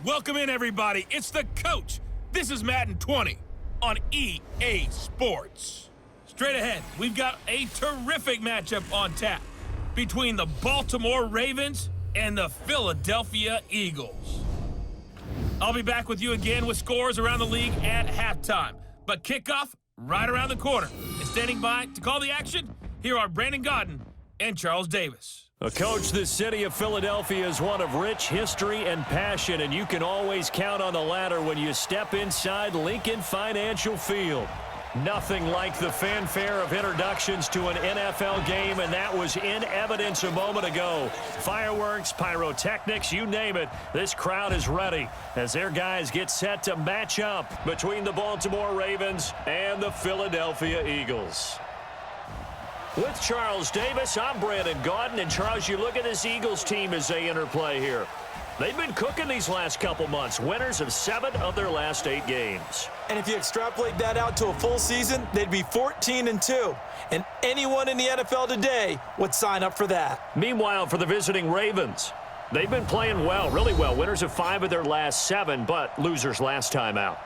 Welcome in, everybody. It's the coach. This is Madden 20 on EA Sports. Straight ahead, we've got a terrific matchup on tap between the Baltimore Ravens and the Philadelphia Eagles. I'll be back with you again with scores around the league at halftime. But kickoff right around the corner. And standing by to call the action, here are Brandon Godden and Charles Davis. Coach, the city of Philadelphia is one of rich history and passion, and you can always count on the latter when you step inside Lincoln Financial Field. Nothing like the fanfare of introductions to an NFL game, and that was in evidence a moment ago. Fireworks, pyrotechnics, you name it, this crowd is ready as their guys get set to match up between the Baltimore Ravens and the Philadelphia Eagles. With Charles Davis, I'm Brandon Godden, and Charles, you look at this Eagles team as they interplay here. They've been cooking these last couple months, winners of 7 of their last 8 games. And if you extrapolate that out to a full season, they'd be 14-2. And anyone in the NFL today would sign up for that. Meanwhile, for the visiting Ravens, they've been playing well, really well. Winners of 5 of their last 7, but losers last time out.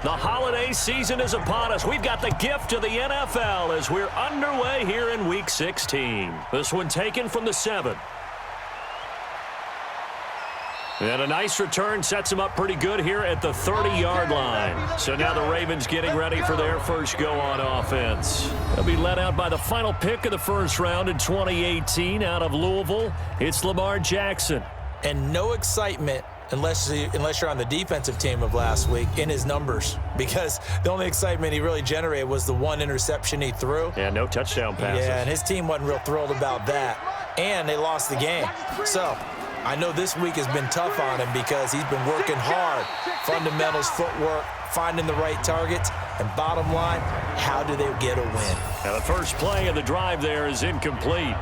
The holiday season is upon us. We've got the gift of the NFL as we're underway here in Week 16. This one taken from the 7. And a nice return sets them up pretty good here at the 30-yard line. So now the Ravens getting ready for their first go on offense. They'll be led out by the final pick of the first round in 2018 out of Louisville. It's Lamar Jackson. And no excitement unless you're on the defensive team of last week in his numbers, because the only excitement he really generated was the 1 interception he threw. Yeah, no touchdown passes. Yeah, and his team wasn't real thrilled about that. And they lost the game. So I know this week has been tough on him because he's been working hard. Fundamentals, footwork, finding the right targets, and bottom line, how do they get a win? Now the first play of the drive there is incomplete.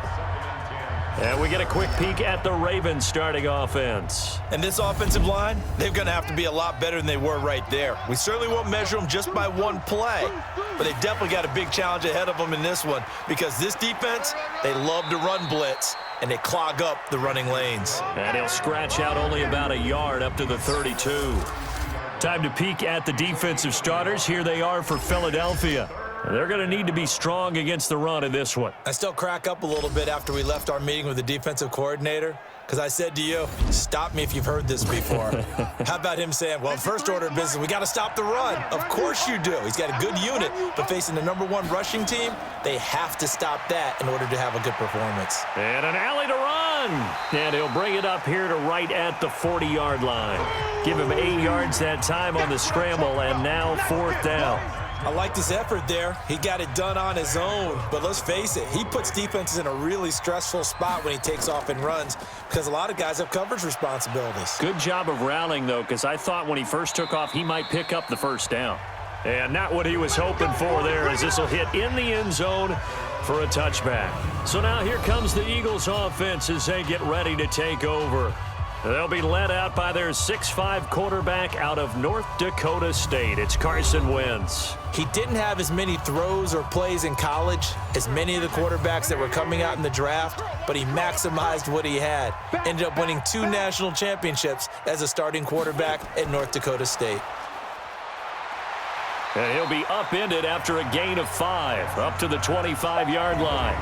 And we get a quick peek at the Ravens starting offense. And this offensive line, they're going to have to be a lot better than they were right there. We certainly won't measure them just by one play, but they definitely got a big challenge ahead of them in this one, because this defense, they love to run blitz, and they clog up the running lanes. And he'll scratch out only about a yard up to the 32. Time to peek at the defensive starters. Here they are for Philadelphia. They're going to need to be strong against the run in this one. I still crack up a little bit after we left our meeting with the defensive coordinator, because I said to you, stop me if you've heard this before. How about him saying, well, first order of business, we got to stop the run. Of course you do. He's got a good unit, but facing the #1 rushing team, they have to stop that in order to have a good performance. And an alley to run. And he'll bring it up here to right at the 40-yard line. Give him 8 yards that time on the scramble, and now 4th down. I liked his effort there. He got it done on his own. But let's face it, he puts defenses in a really stressful spot when he takes off and runs, because a lot of guys have coverage responsibilities. Good job of rallying, though, because I thought when he first took off, he might pick up the first down. And not what he was hoping for there, as this will hit in the end zone for a touchback. So now here comes the Eagles offense as they get ready to take over. They'll be led out by their 6'5" quarterback out of North Dakota State. It's Carson Wentz. He didn't have as many throws or plays in college as many of the quarterbacks that were coming out in the draft, but he maximized what he had. Ended up winning 2 national championships as a starting quarterback at North Dakota State. And he'll be upended after a gain of 5, up to the 25-yard line.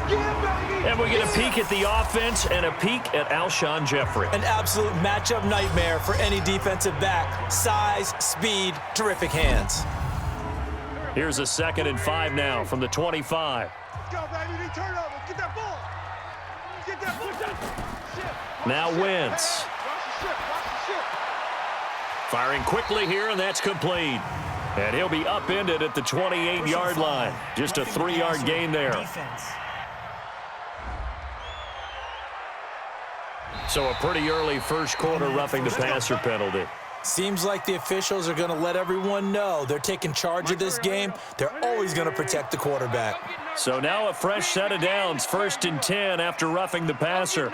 And we get a peek at the offense and a peek at Alshon Jeffrey. An absolute matchup nightmare for any defensive back. Size, speed, terrific hands. Here's a 2nd and 5 now from the 25. Let's go, baby. Turn over. Get that ball. Get that ball. Now Wentz. Firing quickly here, and that's complete. And he'll be upended at the 28-yard line. Just a 3-yard gain there. So a pretty early first quarter roughing the passer penalty. Seems like the officials are going to let everyone know they're taking charge of this game. They're always going to protect the quarterback. So now a fresh set of downs, 1st and 10 after roughing the passer.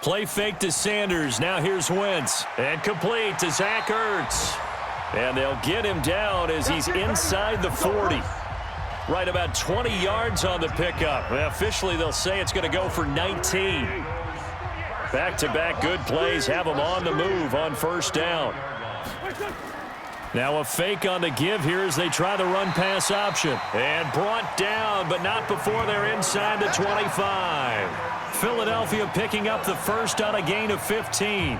Play fake to Sanders. Now here's Wentz. And complete to Zach Ertz. And they'll get him down as he's inside the 40. Right about 20 yards on the pickup. Officially, they'll say it's going to go for 19. Back-to-back good plays have them on the move on 1st down. Now a fake on the give here as they try the run-pass option. And brought down, but not before they're inside the 25. Philadelphia picking up the first on a gain of 15.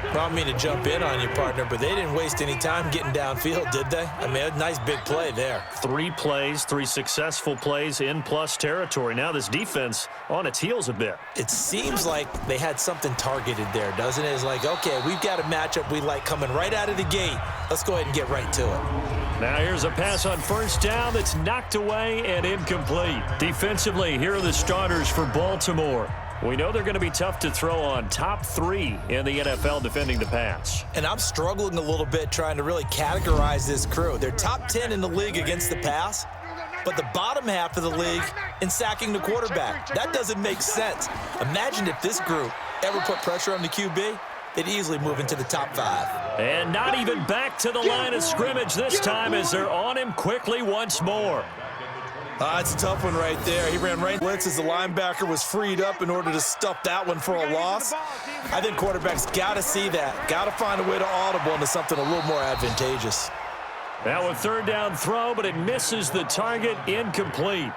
I don't mean to jump in on you, partner, but they didn't waste any time getting downfield, did they? I mean, a nice big play there. 3 plays, 3 successful plays in plus territory. Now this defense on its heels a bit. It seems like they had something targeted there, doesn't it? It's like, okay, we've got a matchup we like coming right out of the gate. Let's go ahead and get right to it. Now here's a pass on 1st down that's knocked away and incomplete. Defensively, here are the starters for Baltimore. We know they're going to be tough to throw on. Top 3 in the NFL defending the pass. And I'm struggling a little bit trying to really categorize this crew. They're top 10 in the league against the pass, but the bottom half of the league in sacking the quarterback. That doesn't make sense. Imagine if this group ever put pressure on the QB, they'd easily move into the top 5. And not even back to the line of scrimmage this time as they're on him quickly once more. It's a tough one right there. He ran right blitz as the linebacker was freed up in order to stuff that one for a loss. I think quarterbacks got to see that. Got to find a way to audible into something a little more advantageage. Now a 3rd down throw, but it misses the target, incomplete.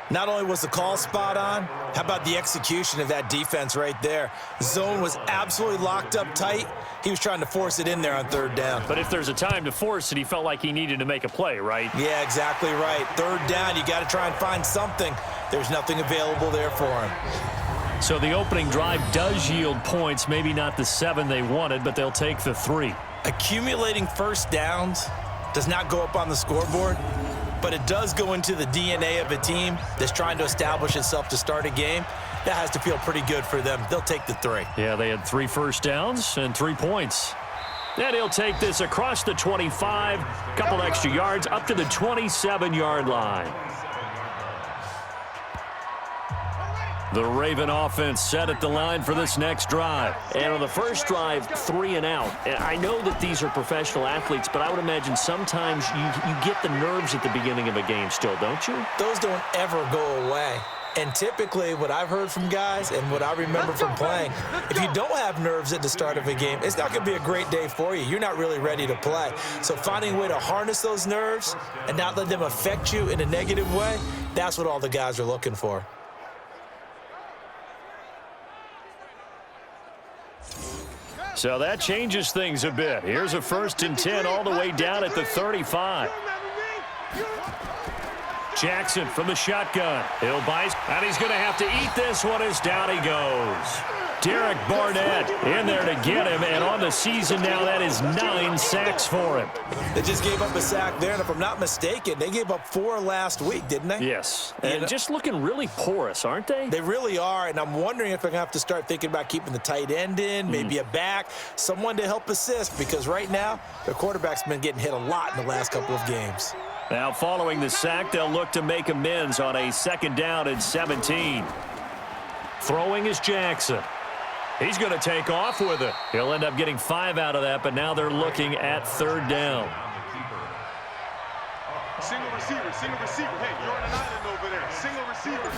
Not only was the call spot on, how about the execution of that defense right there? Zone was absolutely locked up tight. He was trying to force it in there on 3rd down. But if there's a time to force it, he felt like he needed to make a play, right? Yeah, exactly right. 3rd down, you got to try and find something. There's nothing available there for him. So the opening drive does yield points, maybe not the 7 they wanted, but they'll take the 3. Accumulating 1st downs does not go up on the scoreboard, but it does go into the DNA of a team that's trying to establish itself to start a game. That has to feel pretty good for them. They'll take the 3. Yeah, they had 3 first downs and 3 points. And he'll take this across the 25, couple extra yards up to the 27-yard line. The Raven offense set at the line for this next drive. And on the first drive, 3 and out. And I know that these are professional athletes, but I would imagine sometimes you get the nerves at the beginning of a game still, don't you? Those don't ever go away. And typically what I've heard from guys and what I remember from playing, if you don't have nerves at the start of a game, it's not going to be a great day for you. You're not really ready to play. So finding a way to harness those nerves and not let them affect you in a negative way, that's what all the guys are looking for. So that changes things a bit. Here's a 1st and 10 all the way down at the 35. Jackson from the shotgun. He'll bite, and he's going to have to eat this one as down he goes. Derek Barnett in there to get him, and on the season now, that is 9 sacks for him. They just gave up a sack there, and if I'm not mistaken, they gave up 4 last week, didn't they? Yes, and just looking really porous, aren't they? They really are, and I'm wondering if they're going to have to start thinking about keeping the tight end in, maybe a back, someone to help assist, because right now, their quarterback's been getting hit a lot in the last couple of games. Now, following the sack, they'll look to make amends on a 2nd down and 17. Throwing is Jackson. He's going to take off with it. He'll end up getting 5 out of that, but now they're looking at 3rd down. Single receiver, single receiver. Hey, you're on an island over there. Single receiver.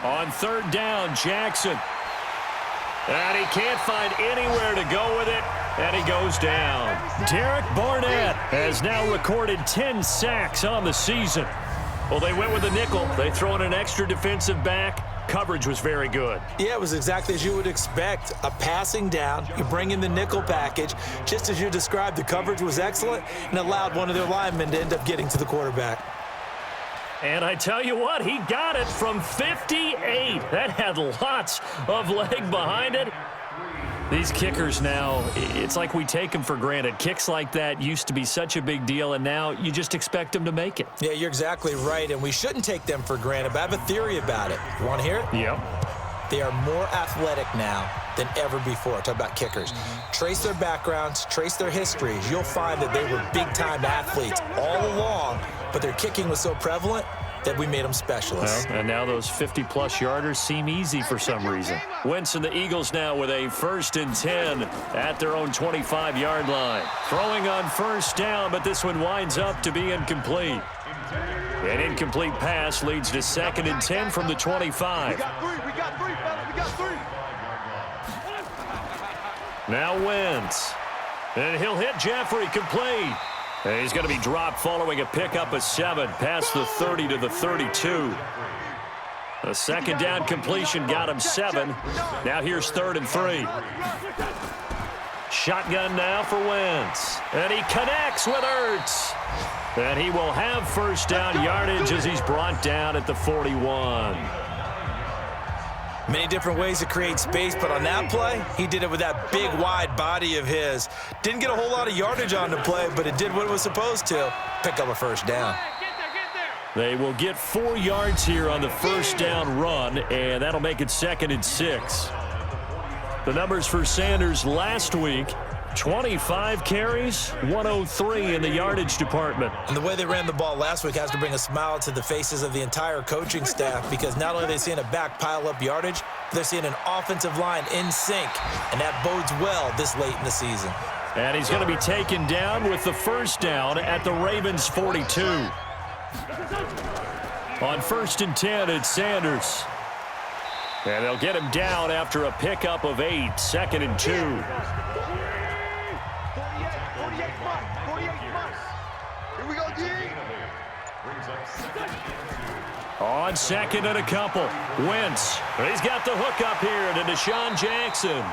On 3rd down, Jackson. And he can't find anywhere to go with it, and he goes down. Derek Barnett has now recorded 10 sacks on the season. Well, they went with a nickel. They throw in an extra defensive back. Coverage was very good. Yeah, it was exactly as you would expect. A passing down, you bring in the nickel package. Just as you described, the coverage was excellent and allowed one of their linemen to end up getting to the quarterback. And I tell you what, he got it from 58. That had lots of leg behind it. These kickers now, it's like we take them for granted. Kicks like that used to be such a big deal, and now you just expect them to make it. Yeah, you're exactly right, and we shouldn't take them for granted, but I have a theory about it. You want to hear it? Yep. They are more athletic now than ever before. Talk about kickers. Trace their backgrounds, trace their histories. You'll find that they were big-time athletes all along, but their kicking was so prevalent that we made them specialists. Well, and now those 50-plus yarders seem easy for some reason. Wentz and the Eagles now with a 1st and 10 at their own 25-yard line. Throwing on 1st down, but this one winds up to be incomplete. An incomplete pass leads to 2nd and 10 from the 25. We got three, fella. We got three. Now Wentz. And he'll hit Jeffrey complete. And he's going to be dropped following a pickup of 7 past the 30 to the 32. A 2nd down completion got him 7. Now here's 3rd and 3. Shotgun now for Wentz. And he connects with Ertz. And he will have 1st down yardage as he's brought down at the 41. Many different ways to create space, but on that play, he did it with that big, wide body of his. Didn't get a whole lot of yardage on the play, but it did what it was supposed to. Pick up a 1st down. They will get 4 yards here on the 1st down run, and that'll make it 2nd and 6. The numbers for Sanders last week, 25 carries, 103 in the yardage department. And the way they ran the ball last week has to bring a smile to the faces of the entire coaching staff, because not only are they seeing a back pile up yardage, they're seeing an offensive line in sync, and that bodes well this late in the season. And he's going to be taken down with the 1st down at the Ravens' 42. On 1st and 10, it's Sanders. And they'll get him down after a pickup of 8, 2nd and 2. 48 months. Here we go, D. On 2nd and a couple, Wentz. He's got the hook up here to Deshaun Jackson.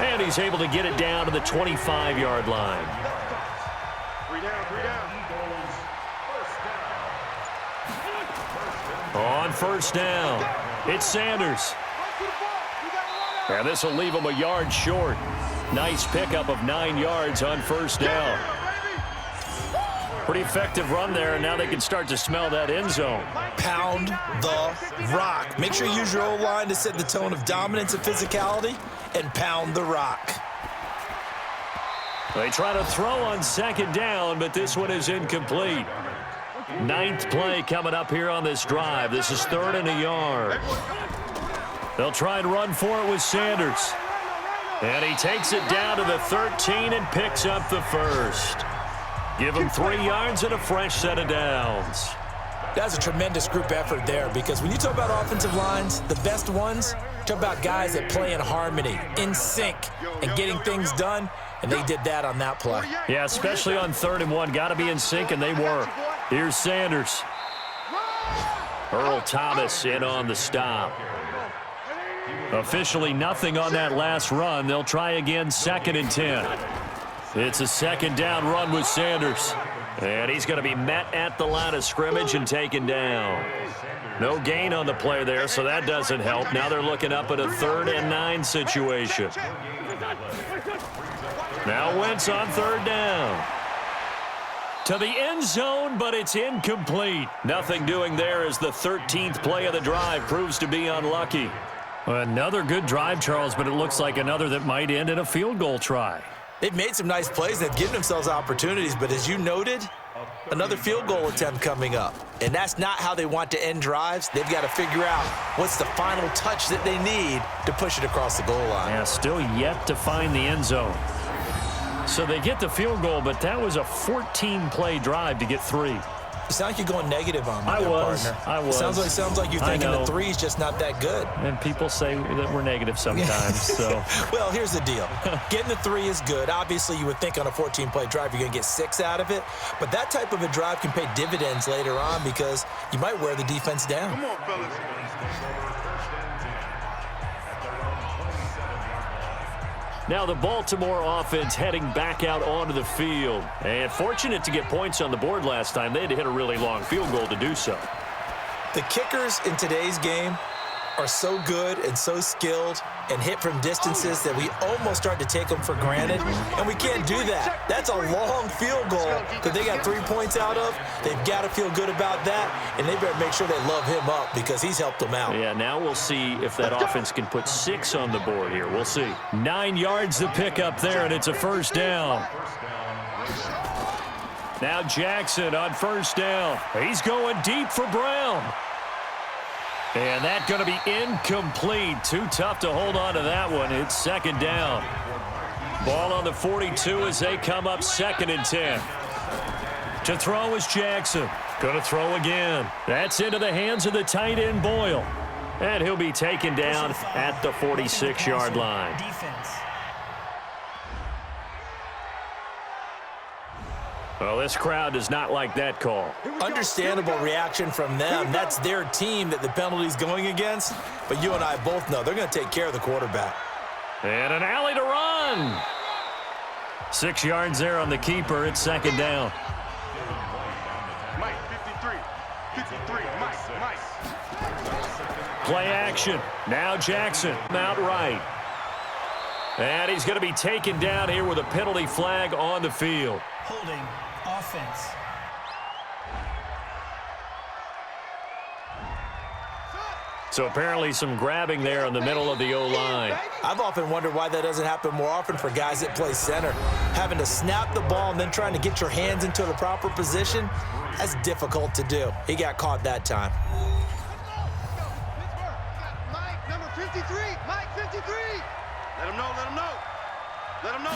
And he's able to get it down to the 25-yard line. 3 down. On 1st down, it's Sanders. And this will leave him a yard short. Nice pickup of 9 yards on 1st down. Pretty effective run there, and now they can start to smell that end zone. Pound the rock. Make sure you use your O-line to set the tone of dominance and physicality, and pound the rock. They try to throw on 2nd down, but this one is incomplete. 9th play coming up here on this drive. This is 3rd and a yard. They'll try and run for it with Sanders. And he takes it down to the 13 and picks up the 1st. Give him 3 yards and a fresh set of downs. That's a tremendous group effort there, because when you talk about offensive lines, the best ones, talk about guys that play in harmony, in sync, and getting things done, and they did that on that play. Yeah, especially on 3rd and 1. Got to be in sync, and they were. Here's Sanders. Earl Thomas in on the stop. Officially nothing on that last run. They'll try again 2nd and 10. It's a 2nd down run with Sanders. And he's going to be met at the line of scrimmage and taken down. No gain on the play there, so that doesn't help. Now they're looking up at a 3rd and 9 situation. Now Wentz on 3rd down. To the end zone, but it's incomplete. Nothing doing there as the 13th play of the drive proves to be unlucky. Another good drive, Charles, but it looks like another that might end in a field goal try. They've made some nice plays. They've given themselves opportunities, but as you noted, another field goal attempt coming up. And that's not how they want to end drives. They've got to figure out what's the final touch that they need to push it across the goal line. Yeah, still yet to find the end zone. So they get the field goal, but that was a 14-play drive to get 3. You sound like you're going negative on me, partner. I was. Sounds like you're thinking the 3's just not that good. And people say that we're negative sometimes. So. Well, here's the deal. Getting the 3 is good. Obviously, you would think on a 14-play drive you're going to get 6 out of it. But that type of a drive can pay dividends later on, because you might wear the defense down. Come on, fellas. Now the Baltimore offense heading back out onto the field. And fortunate to get points on the board last time. They had to hit a really long field goal to do so. The kickers in today's game are so good and so skilled and hit from distances that we almost start to take them for granted, and we can't do that. That's a long field goal that they got 3 points out of. They've got to feel good about that, and they better make sure they love him up because he's helped them out. Yeah, now we'll see if that offense can put 6 on the board here. We'll see. 9 yards to pick up there, and it's a first down. Now Jackson on first down. He's going deep for Brown. And that's going to be incomplete. Too tough to hold on to that one. It's second down. Ball on the 42 as they come up 2nd and 10. To throw is Jackson. Going to throw again. That's into the hands of the tight end Boyle. And he'll be taken down at the 46-yard line. Well, this crowd does not like that call. Understandable reaction from them. That's their team that the penalty's going against. But you and I both know they're going to take care of the quarterback. And an alley to run. 6 yards there on the keeper. It's second down. Mike, 53, Mike. Play action. Now Jackson out right. And he's going to be taken down here with a penalty flag on the field. Holding offense. So apparently some grabbing there in the middle of the O-line. I've often wondered why that doesn't happen more often for guys that play center. Having to snap the ball and then trying to get your hands into the proper position, that's difficult to do. He got caught that time. Mike, number 53. Mike, 53. Let him know. Let him know.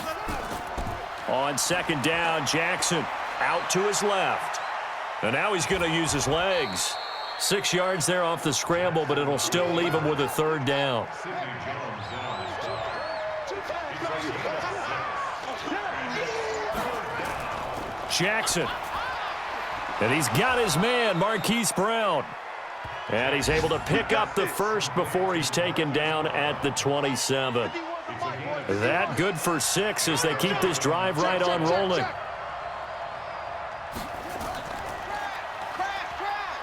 On second down, Jackson out to his left. And now he's going to use his legs. 6 yards there off the scramble, but it'll still leave him with a third down. Jackson. And he's got his man, Marquise Brown. And he's able to pick up the first before he's taken down at the 27. That good for 6 as they keep this drive right on rolling.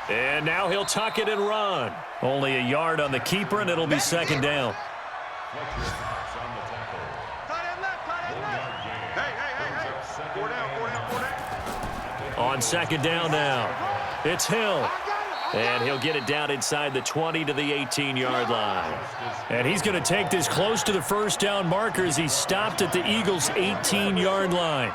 And now he'll tuck it and run. Only a yard on the keeper, and it'll be second down. On second down now, it's Hill. And he'll get it down inside the 20 to the 18-yard line. And he's going to take this close to the first down marker as he stopped at the Eagles' 18-yard line.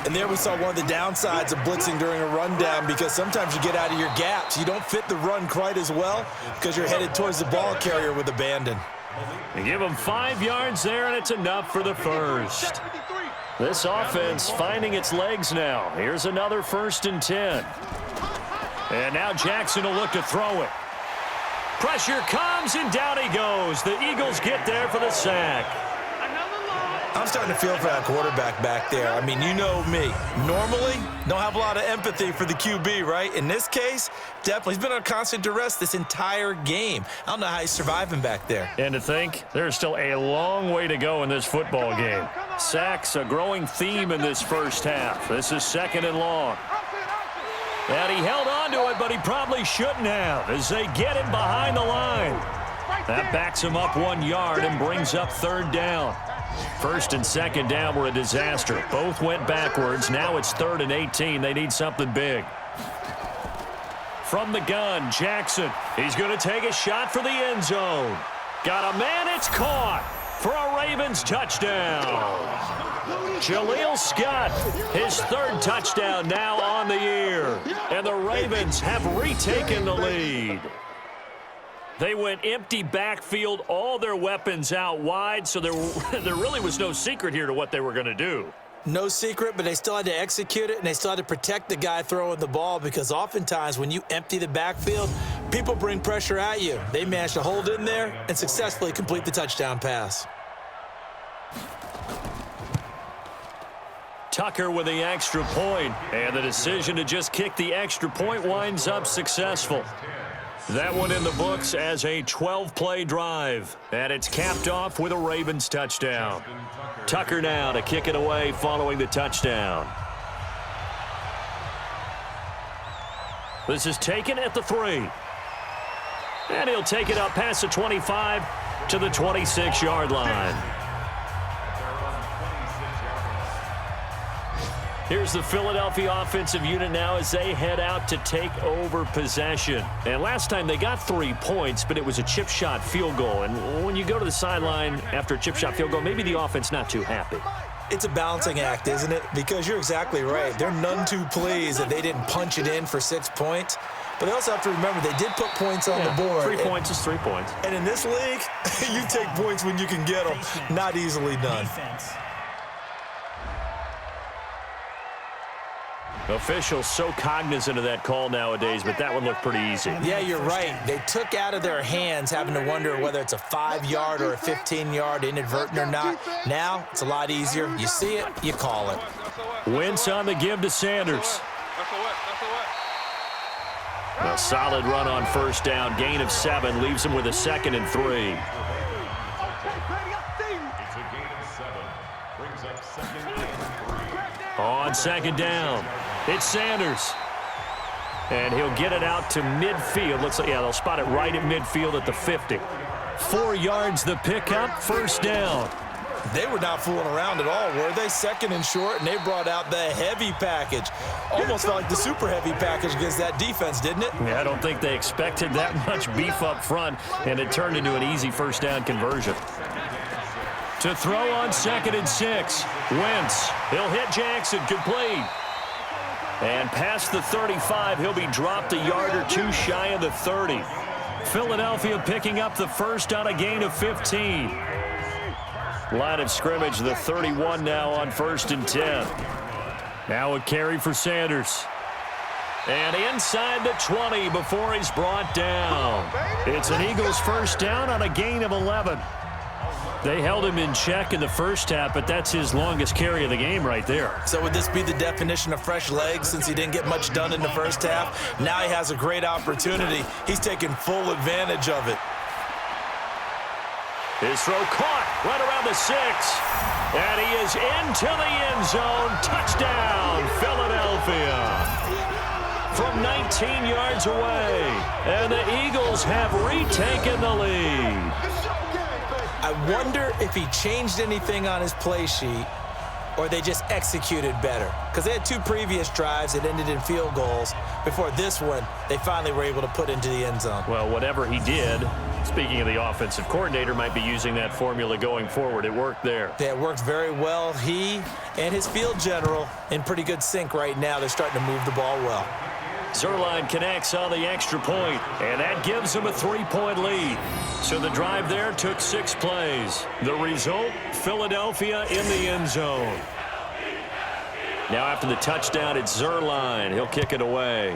And there we saw one of the downsides of blitzing during a rundown because sometimes you get out of your gaps. You don't fit the run quite as well because you're headed towards the ball carrier with abandon. They give him 5 yards there, and it's enough for the first. This offense finding its legs now. Here's another 1st and 10. And now Jackson will look to throw it. Pressure comes, and down he goes. The Eagles get there for the sack. I'm starting to feel for that quarterback back there. I mean, you know me. Normally, don't have a lot of empathy for the QB, right? In this case, definitely. He's been on constant duress this entire game. I don't know how he's surviving back there. And to think, there's still a long way to go in this football game. Sacks, a growing theme in this first half. This is 2nd and long. And he held on to it, but he probably shouldn't have as they get him behind the line. That backs him up 1 yard and brings up 3rd down. 1st and 2nd down were a disaster. Both went backwards. Now it's 3rd and 18. They need something big. From the gun, Jackson. He's going to take a shot for the end zone. Got a man. It's caught for a Ravens touchdown. Jaleel Scott, his 3rd touchdown now on the year. And the Ravens have retaken the lead. They went empty backfield, all their weapons out wide, so there really was no secret here to what they were going to do. No secret, but they still had to execute it, and they still had to protect the guy throwing the ball because oftentimes when you empty the backfield, people bring pressure at you. They managed to hold in there and successfully complete the touchdown pass. Tucker with the extra point, and the decision to just kick the extra point winds up successful. That one in the books as a 12-play drive, and it's capped off with a Ravens touchdown. Tucker now to kick it away following the touchdown. This is taken at the 3. And he'll take it up past the 25 to the 26-yard line. Here's the Philadelphia offensive unit now as they head out to take over possession. And last time they got 3 points, but it was a chip shot field goal. And when you go to the sideline after a chip shot field goal, maybe the offense not too happy. It's a balancing act, isn't it? Because you're exactly right. They're none too pleased that they didn't punch it in for 6 points. But they also have to remember they did put points on the board. 3 points is 3 points. And in this league, you take points when you can get them. Not easily done. Officials so cognizant of that call nowadays, but that one looked pretty easy. Yeah, you're right. They took out of their hands having to wonder whether it's a 5-yard or a 15-yard inadvertent or not. Now, it's a lot easier. You see it, you call it. Wentz on the give to Sanders. A solid run on first down. Gain of 7 leaves him with a 2nd and 3. On 2nd down, it's Sanders. And he'll get it out to midfield. Looks like, yeah, they'll spot it right at midfield at the 50. 4 yards the pickup, first down. They were not fooling around at all, were they? 2nd and short, and they brought out the heavy package. Almost felt like the super heavy package against that defense, didn't it? Yeah, I don't think they expected that much beef up front, and it turned into an easy first down conversion. To throw on 2nd and 6. Wentz. He'll hit Jackson. Complete. And past the 35, he'll be dropped a yard or 2 shy of the 30. Philadelphia picking up the first on a gain of 15. Line of scrimmage, the 31 now on 1st and 10. Now a carry for Sanders. And inside the 20 before he's brought down. It's an Eagles first down on a gain of 11. They held him in check in the first half, but that's his longest carry of the game right there. So would this be the definition of fresh legs since he didn't get much done in the first half? Now he has a great opportunity. He's taking full advantage of it. His throw caught right around the 6. And he is into the end zone. Touchdown, Philadelphia. From 19 yards away. And the Eagles have retaken the lead. I wonder if he changed anything on his play sheet or they just executed better. Because they had 2 previous drives that ended in field goals. Before this one, they finally were able to put into the end zone. Well, whatever he did, speaking of the offensive coordinator, might be using that formula going forward. It worked there. Yeah, it worked very well. He and his field general in pretty good sync right now. They're starting to move the ball well. Zerline connects on the extra point, and that gives him a 3-point lead. So the drive there took 6 plays. The result, Philadelphia in the end zone. Now after the touchdown, it's Zerline. He'll kick it away.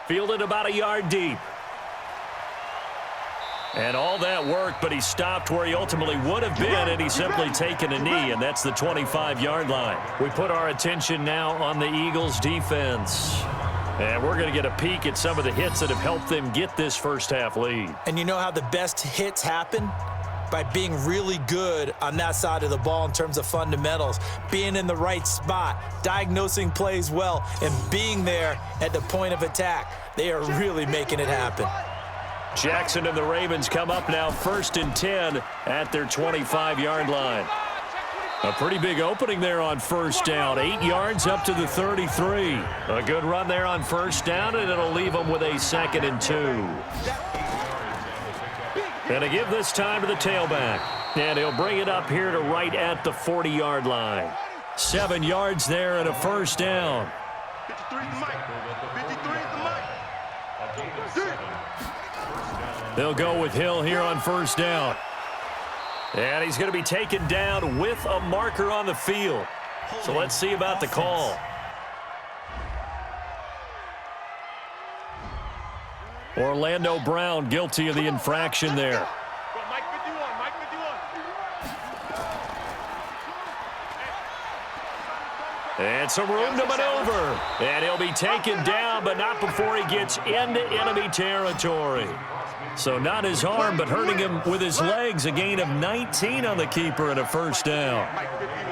Fielded about a yard deep. And all that worked, but he stopped where he ultimately would have been, and he's simply taken a knee, and that's the 25-yard line. We put our attention now on the Eagles' defense. And we're going to get a peek at some of the hits that have helped them get this first-half lead. And you know how the best hits happen? By being really good on that side of the ball in terms of fundamentals, being in the right spot, diagnosing plays well, and being there at the point of attack. They are really making it happen. Jackson and the Ravens come up now 1st and 10 at their 25-yard line. A pretty big opening there on first down. 8 yards up to the 33. A good run there on first down, and it'll leave them with a 2nd and 2. And to give this time to the tailback. And he'll bring it up here to right at the 40-yard line. 7 yards there and a first down. 53 is the mic. 53 is the mic. They'll go with Hill here on first down. And he's going to be taken down with a marker on the field. So let's see about the call. Orlando Brown guilty of the infraction there. Mike 51, Mike 51. And some room to maneuver. And he'll be taken down, but not before he gets into enemy territory. So not his arm, but hurting him with his legs. A gain of 19 on the keeper and a first down.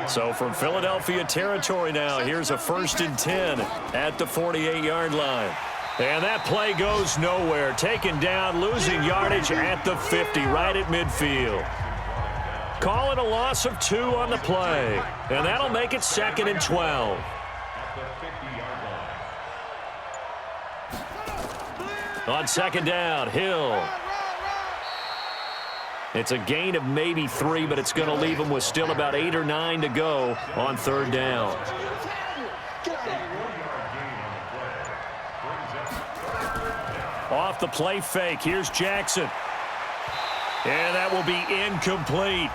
So from Philadelphia territory now, here's a 1st and 10 at the 48-yard line. And that play goes nowhere. Taken down, losing yardage at the 50, right at midfield. Call it a loss of 2 on the play. And that'll make it 2nd and 12. On 2nd down, Hill. It's a gain of maybe 3, but it's going to leave them with still about 8 or 9 to go on 3rd down. Off the play fake, here's Jackson. And that will be incomplete.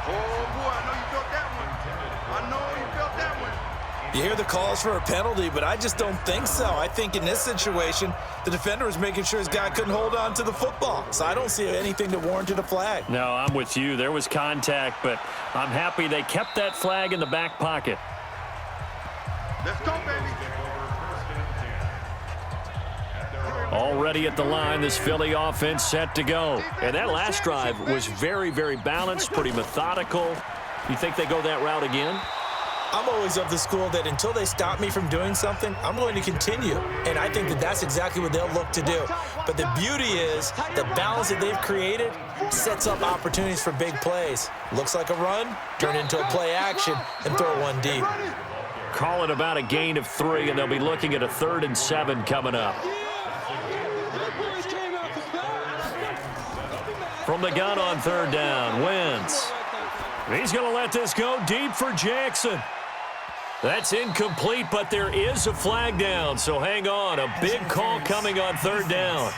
Oh, boy, I know you felt that one. I know you felt that one. You hear the calls for a penalty, but I just don't think so. I think in this situation, the defender was making sure his guy couldn't hold on to the football. So I don't see anything to warrant a flag. No, I'm with you. There was contact, but I'm happy they kept that flag in the back pocket. Let's go, baby. Already at the line, this Philly offense set to go. And that last drive was very, very balanced, pretty methodical. You think they go that route again? I'm always of the school that until they stop me from doing something, I'm going to continue. And I think that that's exactly what they'll look to do. But the beauty is the balance that they've created sets up opportunities for big plays. Looks like a run, turn into a play action, and throw one deep. Call it about a gain of 3, and they'll be looking at a 3rd and 7 coming up. From the gun on 3rd down, Wentz. He's going to let this go deep for Jackson. That's incomplete, but there is a flag down, so hang on. A big call coming on 3rd down.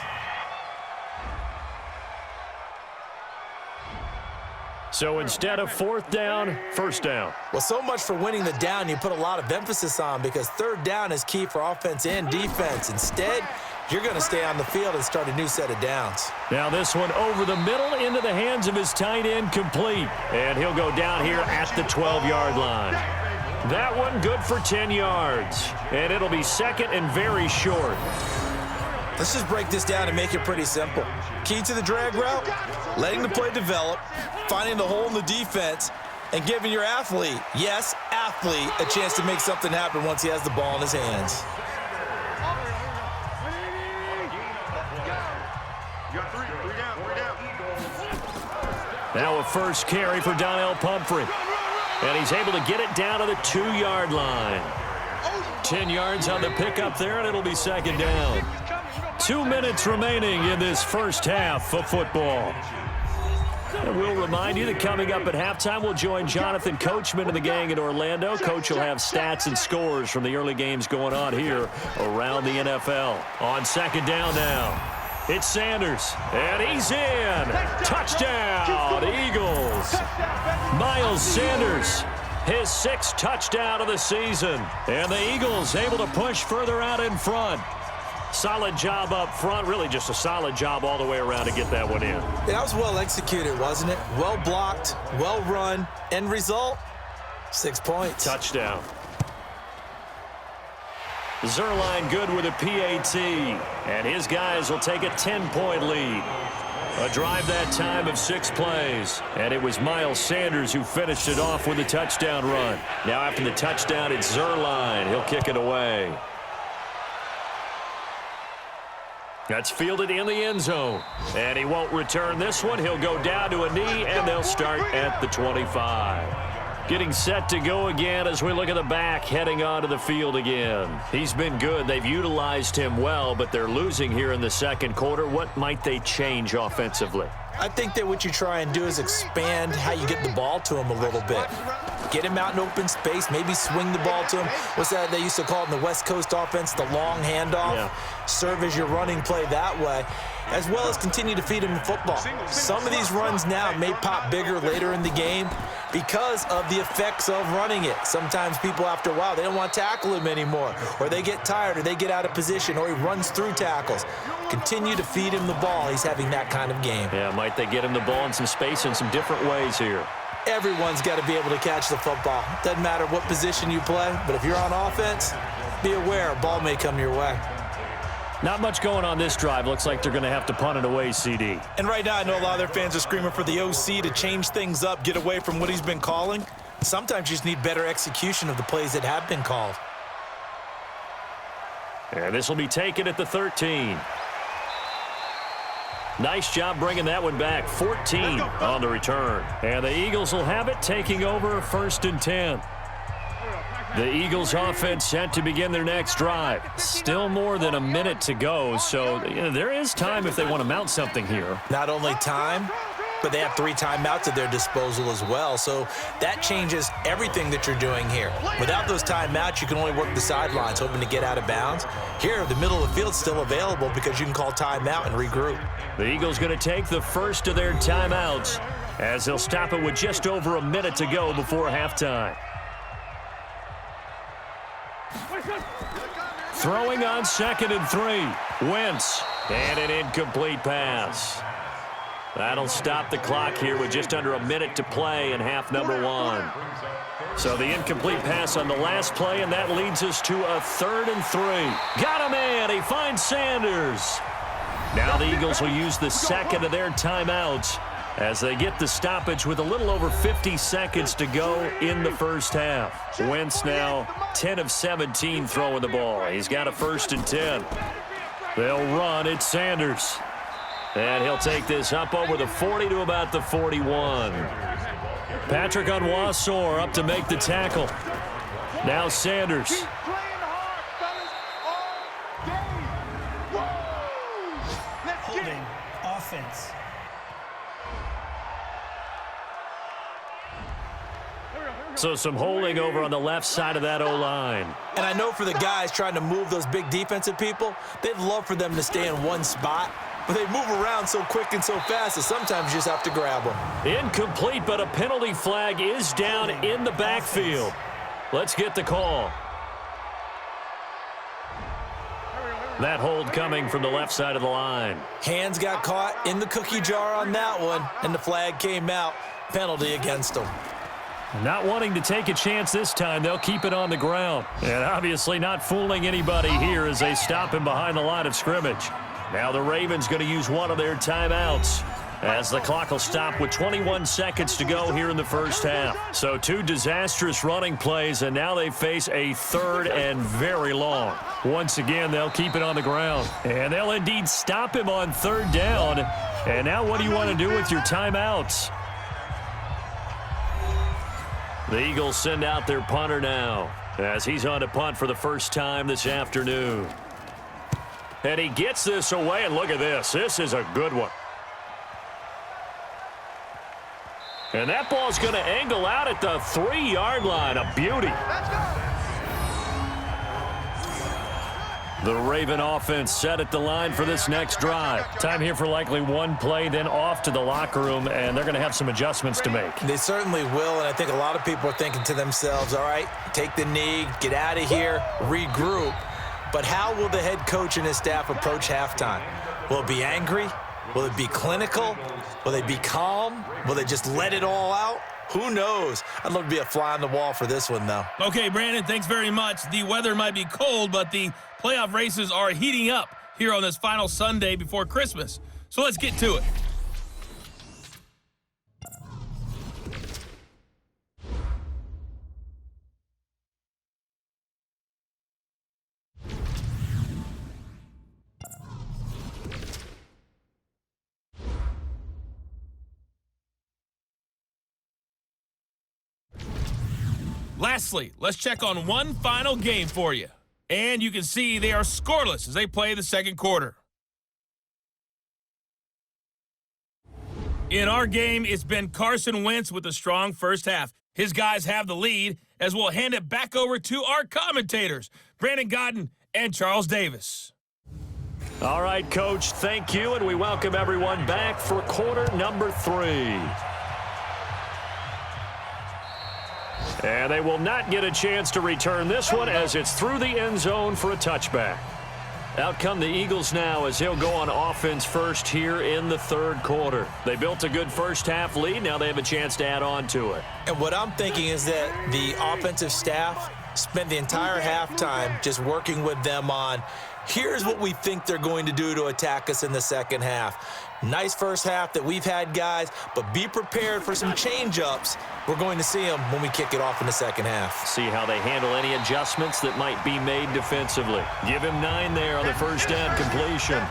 So instead of 4th down, 1st down. Well, so much for winning the down you put a lot of emphasis on because 3rd down is key for offense and defense. Instead, you're going to stay on the field and start a new set of downs. Now this one over the middle into the hands of his tight end, complete. And he'll go down here at the 12-yard line. That one good for 10 yards. And it'll be 2nd and very short. Let's just break this down and make it pretty simple. Key to the drag route, letting the play develop, finding the hole in the defense, and giving your athlete, yes, athlete, a chance to make something happen once he has the ball in his hands. Now a first carry for Donnell Pumphrey. And he's able to get it down to the 2-yard line. 10 yards on the pickup there, and it'll be 2nd down. 2 minutes remaining in this first half of football. And we'll remind you that coming up at halftime, we'll join Jonathan Coachman and the gang in Orlando. Coach will have stats and scores from the early games going on here around the NFL. On 2nd down now. It's Sanders, and he's in. Touchdown, Eagles. Miles Sanders, his 6th touchdown of the season. And the Eagles able to push further out in front. Solid job up front, really just a solid job all the way around to get that one in. That was well executed, wasn't it? Well blocked, well run. End result, 6 points. Touchdown. Zerline good with a PAT, and his guys will take a 10-point lead. A drive that time of 6 plays, and it was Miles Sanders who finished it off with a touchdown run. Now after the touchdown, it's Zerline. He'll kick it away. That's fielded in the end zone, and he won't return this one. He'll go down to a knee, and they'll start at the 25. Getting set to go again as we look at the back heading onto the field again. He's been good. They've utilized him well, but they're losing here in the 2nd quarter. What might they change offensively? I think that what you try and do is expand how you get the ball to him a little bit. Get him out in open space, maybe swing the ball to him. What's that they used to call it in the West Coast offense, the long handoff? Yeah. Serve as your running play that way, as well as continue to feed him the football. Some of these runs now may pop bigger later in the game because of the effects of running it. Sometimes people, after a while, they don't want to tackle him anymore, or they get tired, or they get out of position, or he runs through tackles. Continue to feed him the ball. He's having that kind of game. Yeah, might they get him the ball in some space in some different ways here. Everyone's got to be able to catch the football. Doesn't matter what position you play, but if you're on offense, be aware a ball may come your way. Not much going on this drive. Looks like they're going to have to punt it away, CD. And right now, I know a lot of their fans are screaming for the OC to change things up, get away from what he's been calling. Sometimes you just need better execution of the plays that have been called. And this will be taken at the 13. Nice job bringing that one back. 14 on the return. And the Eagles will have it, taking over 1st and 10. The Eagles offense set to begin their next drive. Still more than a minute to go, so there is time if they want to mount something here. Not only time, but they have 3 timeouts at their disposal as well, so that changes everything that you're doing here. Without those timeouts, you can only work the sidelines, hoping to get out of bounds. Here, the middle of the field's still available because you can call timeout and regroup. The Eagles going to take the first of their timeouts as they'll stop it with just over a minute to go before halftime. Throwing on 2nd and 3. Wentz, and an incomplete pass. That'll stop the clock here with just under a minute to play in half number 1. So the incomplete pass on the last play, and that leads us to a 3rd and 3. Got a man. He finds Sanders. Now the Eagles will use the second of their timeouts as they get the stoppage with a little over 50 seconds to go in the first half. Wentz now 10 of 17 throwing the ball. He's got a 1st and 10. They'll run. It's Sanders. And he'll take this up over the 40 to about the 41. Patrick Onwuasor up to make the tackle. Now Sanders. Holding offense. So some holding over on the left side of that O-line. And I know for the guys trying to move those big defensive people, they'd love for them to stay in one spot. But they move around so quick and so fast that sometimes you just have to grab them. Incomplete, but a penalty flag is down in the backfield. Let's get the call. That hold coming from the left side of the line. Hands got caught in the cookie jar on that one, and the flag came out. Penalty against them. Not wanting to take a chance this time, they'll keep it on the ground. And obviously not fooling anybody here as they stop him behind the line of scrimmage. Now the Ravens going to use one of their timeouts as the clock will stop with 21 seconds to go here in the first half. So 2 disastrous running plays, and now they face a 3rd and very long. Once again, they'll keep it on the ground. And they'll indeed stop him on 3rd down. And now what do you want to do with your timeouts? The Eagles send out their punter now as he's on to punt for the first time this afternoon. And he gets this away, and look at this. This is a good one. And that ball's going to angle out at the 3-yard line. A beauty. The Raven offense set at the line for this next drive. Time here for likely one play, then off to the locker room, and they're going to have some adjustments to make. They certainly will, and I think a lot of people are thinking to themselves, all right, take the knee, get out of here, regroup. But how will the head coach and his staff approach halftime? Will it be angry? Will it be clinical? Will they be calm? Will they just let it all out? Who knows? I'd love to be a fly on the wall for this one, though. Okay, Brandon, thanks very much. The weather might be cold, but the playoff races are heating up here on this final Sunday before Christmas. So let's get to it. Lastly, let's check on one final game for you. And you can see they are scoreless as they play the second quarter. In our game, it's been Carson Wentz with a strong first half. His guys have the lead as we'll hand it back over to our commentators, Brandon Godden and Charles Davis. All right, Coach, thank you, and we welcome everyone back for quarter number 3. And they will not get a chance to return this one as it's through the end zone for a touchback. Out come the Eagles now as he'll go on offense first here in the third quarter. They built a good first half lead. Now they have a chance to add on to it. And what I'm thinking is that the offensive staff spent the entire halftime just working with them on Here's what we think they're going to do to attack us in the second half. Nice first half that we've had, guys, but be prepared for some change-ups. We're going to see them when we kick it off in the second half. See how they handle any adjustments that might be made defensively. Give him 9 there on the first down completion.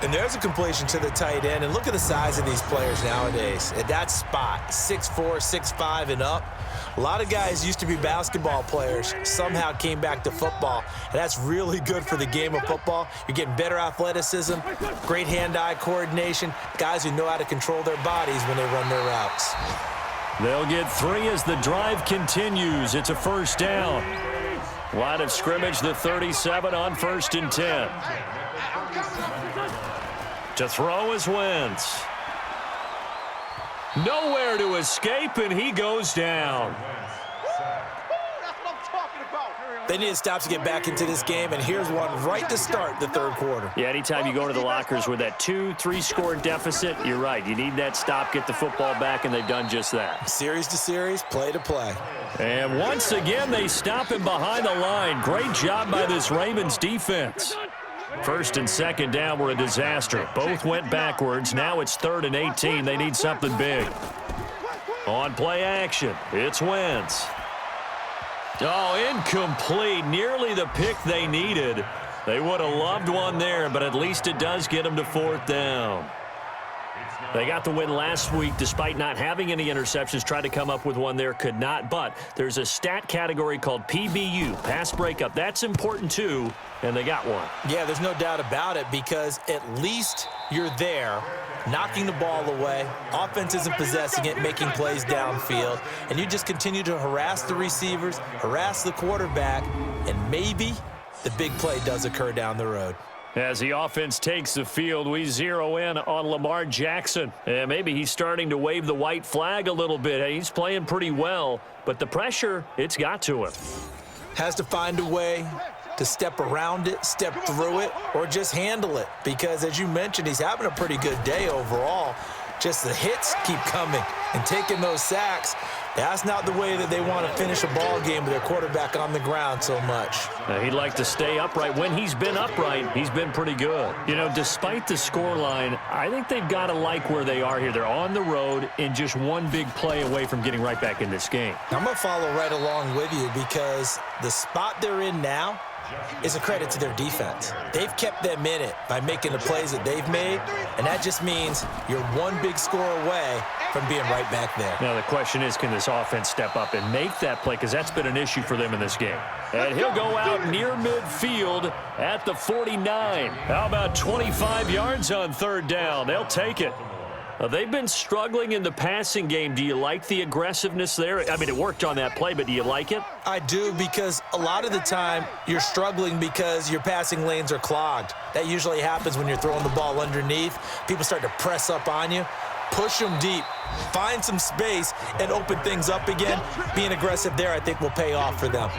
And there's a completion to the tight end. And look at the size of these players nowadays. At that spot, 6'4", 6'5", and up. A lot of guys used to be basketball players, somehow came back to football. And that's really good for the game of football. You're getting better athleticism, great hand-eye coordination, guys who know how to control their bodies when they run their routes. They'll get 3 as the drive continues. It's a first down. Line of scrimmage, the 37 on 1st and 10. To throw is Wentz. Nowhere to escape, and he goes down. They need to stop to get back into this game, and here's one right to start the third quarter. Yeah, anytime you go to the lockers with that 2-3 score deficit, you're right. You need that stop, get the football back, and they've done just that. Series to series, play to play. And once again, they stop him behind the line. Great job by this Ravens defense. 1st and 2nd down were a disaster. Both went backwards. Now it's 3rd and 18. They need something big. On play action, it's Wentz. Oh, incomplete. Nearly the pick they needed. They would have loved one there, but at least it does get them to 4th down. They got the win last week despite not having any interceptions. Tried to come up with one there, could not. But there's a stat category called PBU, pass breakup. That's important too, and they got one. Yeah, there's no doubt about it because at least you're there, knocking the ball away. Offense isn't possessing it, making plays downfield. And you just continue to harass the receivers, harass the quarterback, and maybe the big play does occur down the road. As the offense takes the field, we zero in on Lamar Jackson. And maybe he's starting to wave the white flag a little bit. He's playing pretty well, but the pressure, it's got to him. Has to find a way to step around it, step through it, or just handle it. Because as you mentioned, he's having a pretty good day overall. Just the hits keep coming and taking those sacks. That's not the way that they want to finish a ball game with their quarterback on the ground so much. He'd like to stay upright. When he's been upright, he's been pretty good. You know, despite the scoreline, I think they've got to like where they are here. They're on the road and just one big play away from getting right back in this game. I'm going to follow right along with you because the spot they're in now is a credit to their defense. They've kept them in it by making the plays that they've made, and that just means you're one big score away from being right back there. Now the question is, can this offense step up and make that play, because that's been an issue for them in this game. And he'll go out near midfield at the 49. How about 25 yards on 3rd down? They'll take it. They've been struggling in the passing game. Do you like the aggressiveness there? I mean, it worked on that play, but do you like it? I do, because a lot of the time you're struggling because your passing lanes are clogged. That usually happens when you're throwing the ball underneath. People start to press up on you. Push them deep. Find some space and open things up again. Being aggressive there, I think, will pay off for them.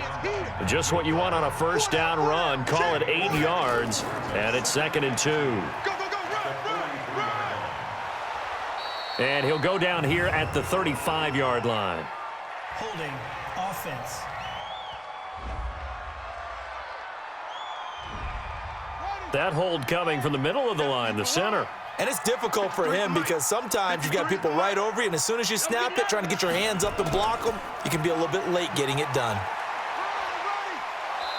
Just what you want on a 1st down run. Call it 8 yards, and it's 2nd and 2. And he'll go down here at the 35-yard line. Holding offense. That hold coming from the middle of the line, the center. And it's difficult for him because sometimes you've got people right over you, and as soon as you snap it, trying to get your hands up and block them, you can be a little bit late getting it done.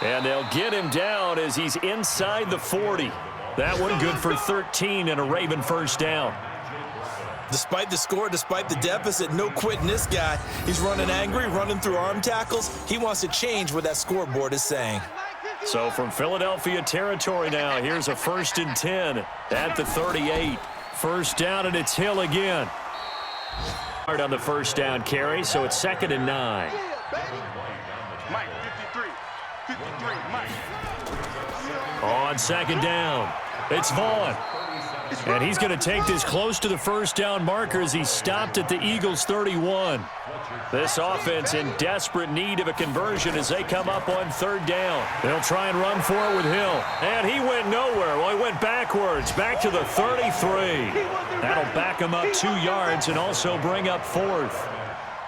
And they'll get him down as he's inside the 40. That one good for 13 and a Raven 1st down. Despite the score, despite the deficit, no quitting this guy. He's running angry, running through arm tackles. He wants to change what that scoreboard is saying. So from Philadelphia territory now, here's a 1st and 10 at the 38. 1st down, and it's Hill again. On the 1st down carry, so it's 2nd and 9. Mike, 53, Mike. On 2nd down, it's Vaughn. And he's going to take this close to the 1st down marker as he's stopped at the Eagles' 31. This offense in desperate need of a conversion as they come up on 3rd down. They'll try and run for it with Hill. And he went nowhere. Well, he went backwards, back to the 33. That'll back him up 2 yards and also bring up 4th.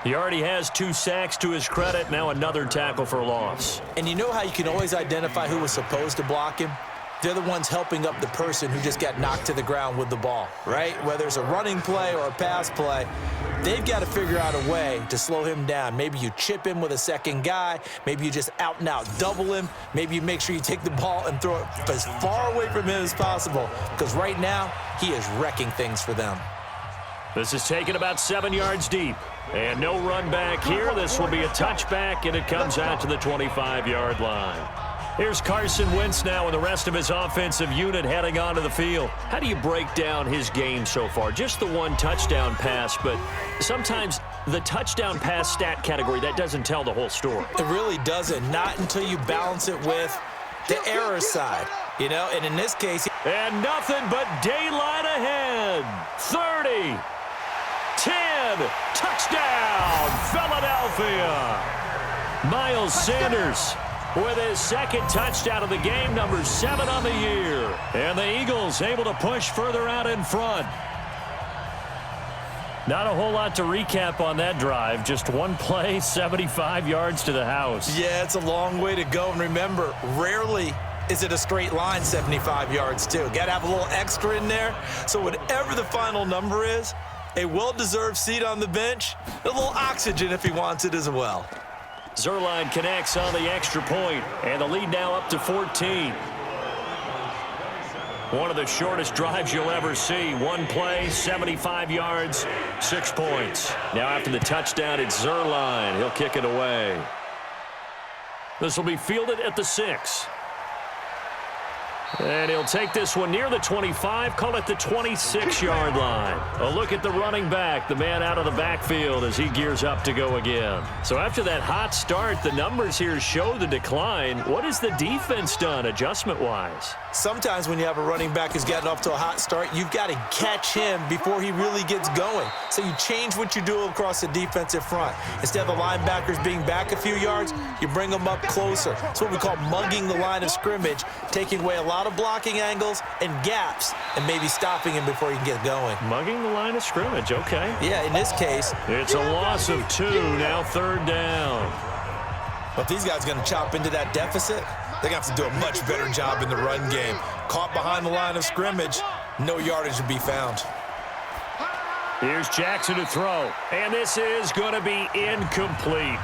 He already has 2 sacks to his credit. Now another tackle for loss. And you know how you can always identify who was supposed to block him? They're the ones helping up the person who just got knocked to the ground with the ball, right? Whether it's a running play or a pass play, they've got to figure out a way to slow him down. Maybe you chip him with a second guy. Maybe you just out and out double him. Maybe you make sure you take the ball and throw it as far away from him as possible, because right now he is wrecking things for them. This is taken about 7 yards deep. And no run back here. This will be a touchback, and it comes out to the 25-yard line. Here's Carson Wentz now and the rest of his offensive unit heading onto the field. How do you break down his game so far? Just the 1 touchdown pass, but sometimes the touchdown pass stat category, that doesn't tell the whole story. It really doesn't, not until you balance it with the error side, you know, and in this case. And nothing but daylight ahead. 30, 10, touchdown, Philadelphia. Miles Sanders with his 2nd touchdown of the game, number 7 on the year. And the Eagles able to push further out in front. Not a whole lot to recap on that drive. Just 1 play, 75 yards to the house. Yeah, it's a long way to go. And remember, rarely is it a straight line 75 yards, too. Got to have a little extra in there. So whatever the final number is, a well-deserved seat on the bench, a little oxygen if he wants it as well. Zuerlein connects on the extra point, and the lead now up to 14. One of the shortest drives you'll ever see. 1 play, 75 yards, 6 points. Now after the touchdown, it's Zuerlein. He'll kick it away. This will be fielded at the 6. And he'll take this one near the 25, call it the 26-yard line. A look at the running back, the man out of the backfield as he gears up to go again. So after that hot start, the numbers here show the decline. What has the defense done adjustment-wise? Sometimes when you have a running back who's gotten off to a hot start, you've got to catch him before he really gets going. So you change what you do across the defensive front. Instead of the linebackers being back a few yards, you bring them up closer. It's what we call mugging the line of scrimmage, taking away a lot of blocking angles and gaps and maybe stopping him before he can get going. Mugging the line of scrimmage, okay. Yeah, in this case. It's a loss of 2, now 3rd down. But if these guys are going to chop into that deficit, they're going to have to do a much better job in the run game. Caught behind the line of scrimmage, no yardage to be found. Here's Jackson to throw, and this is going to be incomplete.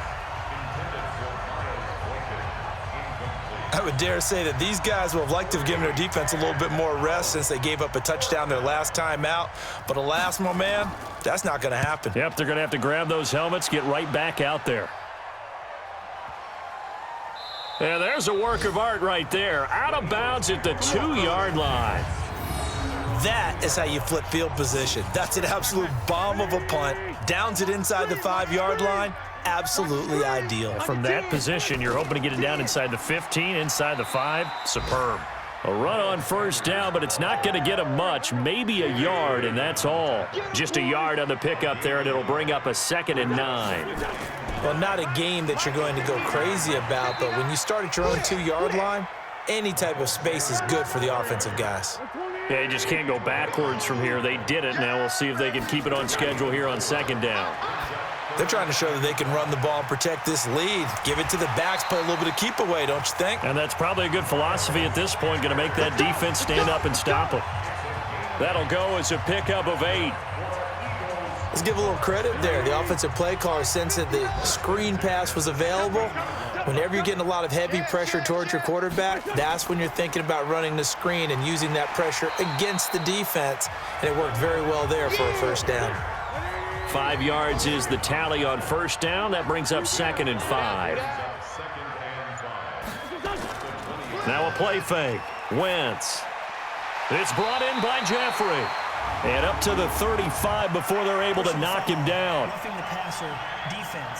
I would dare say that these guys would have liked to have given their defense a little bit more rest since they gave up a touchdown their last time out. But alas, my man, that's not going to happen. Yep, they're going to have to grab those helmets, get right back out there. And there's a work of art right there. Out of bounds at the 2-yard line. That is how you flip field position. That's an absolute bomb of a punt. Downs it inside the 5-yard line. Absolutely ideal. From that position, you're hoping to get it down inside the 15, inside the 5. Superb. A run on 1st down, but it's not going to get him much. Maybe a yard, and that's all. Just a yard on the pickup there, and it'll bring up a 2nd and 9. Well, not a game that you're going to go crazy about, but when you start at your own 2-yard line, any type of space is good for the offensive guys. Yeah, you just can't go backwards from here. They did it. Now we'll see if they can keep it on schedule here on 2nd down. They're trying to show that they can run the ball and protect this lead. Give it to the backs, play a little bit of keep away, don't you think? And that's probably a good philosophy at this point, going to make that defense stand up and stop them. That'll go as a pickup of 8. Let's give a little credit there. The offensive play caller sensed that the screen pass was available. Whenever you're getting a lot of heavy pressure towards your quarterback, that's when you're thinking about running the screen and using that pressure against the defense. And it worked very well there for a 1st down. 5 yards is the tally on 1st down. That brings up 2nd and 5. Now a play fake. Wentz. It's brought in by Jeffrey. And up to the 35 before they're able to knock him down. Roughing the passer defense.